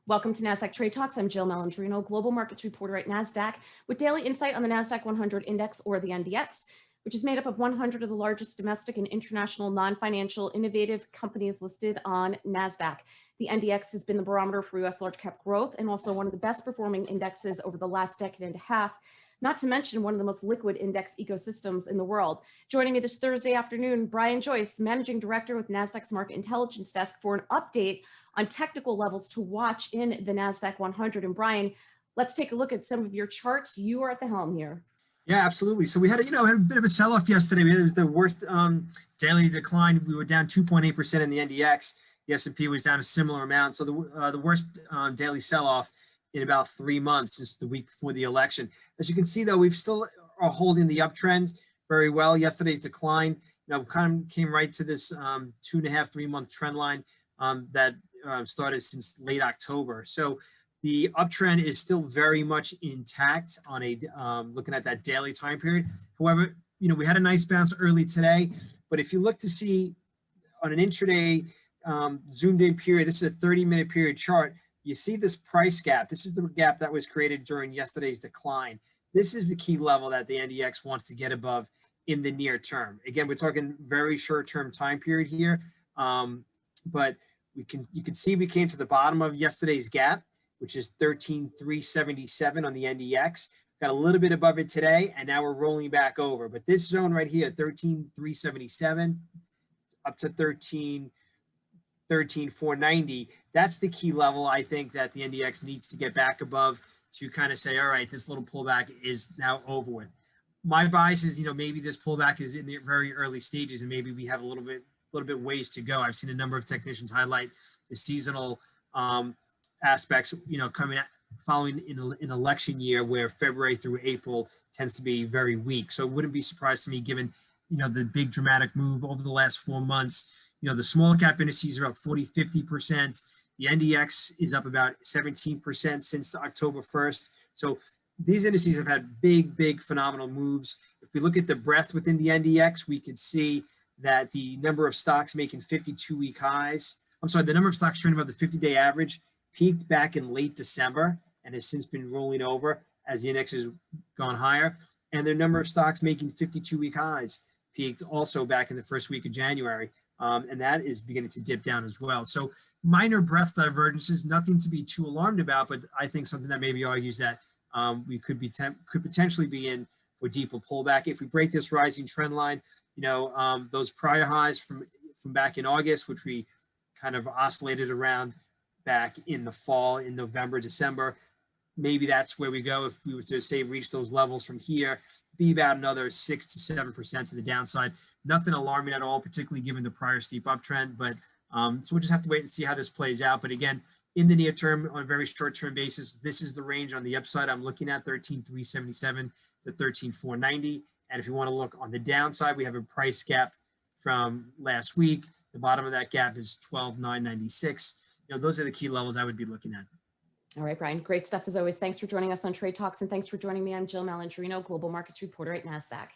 Welcome to Nasdaq Trade Talks. I'm Jill Malandrino, global markets reporter at Nasdaq, with daily insight on the Nasdaq-100 index, or the NDX, which is made up of 100 of the largest domestic and international non-financial innovative companies listed on Nasdaq. The NDX has been the barometer for U.S. large cap growth and also one of the best performing indexes over the last decade and a half, not to mention one of the most liquid index ecosystems in the world. Joining me this Thursday afternoon, Joyce, Managing Director with Nasdaq's Market Intelligence Desk, for an update on technical levels to watch in the Nasdaq-100. And Brian, let's take a look at some of your charts. You are at the helm here. Yeah, absolutely. So we had a bit of a sell-off yesterday. It was the worst daily decline. We were down 2.8% in the NDX. The S&P was down a similar amount. So the worst daily sell-off in about 3 months, just the week before the election. As you can see, though, we've still are holding the uptrend very well. Yesterday's decline, kind of came right to this 2.5, 3 month trend line that started since late October. So the uptrend is still very much intact on a looking at that daily time period. However, we had a nice bounce early today, but if you look to see on an intraday zoomed in period, this is a 30-minute period chart. You see this price gap. This is the gap that was created during yesterday's decline. This is the key level that the NDX wants to get above in the near term. Again, we're talking very short-term time period here, but you can see we came to the bottom of yesterday's gap, which is 13,377 on the NDX. Got a little bit above it today, and now we're rolling back over. But this zone right here, 13,377 up to 13,490, that's the key level I think that the NDX needs to get back above to kind of say, all right, this little pullback is now over with. My bias is, maybe this pullback is in the very early stages, and maybe we have a little bit ways to go. I've seen a number of technicians highlight the seasonal aspects, coming at, following in an election year where February through April tends to be very weak. So it wouldn't be surprised to me given, the big dramatic move over the last 4 months. The smaller cap indices are up 40, 50%. The NDX is up about 17% since October 1st. So these indices have had big, phenomenal moves. If we look at the breadth within the NDX, we could see that the number of stocks making 52-week highs, the number of stocks trading above the 50-day average peaked back in late December and has since been rolling over as the index has gone higher. And the number of stocks making 52-week highs peaked also back in the first week of January. And that is beginning to dip down as well. So minor breadth divergences, nothing to be too alarmed about, but I think something that maybe argues that we could potentially be in for deeper pullback. If we break this rising trend line, those prior highs from back in August, which we kind of oscillated around back in the fall, in November, December, maybe that's where we go. If we were to say reach those levels from here, be about another 6 to 7% to the downside. Nothing alarming at all, particularly given the prior steep uptrend. But so we'll just have to wait and see how this plays out. But again, in the near term, on a very short-term basis, this is the range on the upside I'm looking at, 13,377 to 13,490. And if you want to look on the downside, we have a price gap from last week. The bottom of that gap is 12,996. Those are the key levels I would be looking at. All right, Brian, great stuff as always. Thanks for joining us on Trade Talks, and thanks for joining me. I'm Jill Malandrino, global markets reporter at Nasdaq.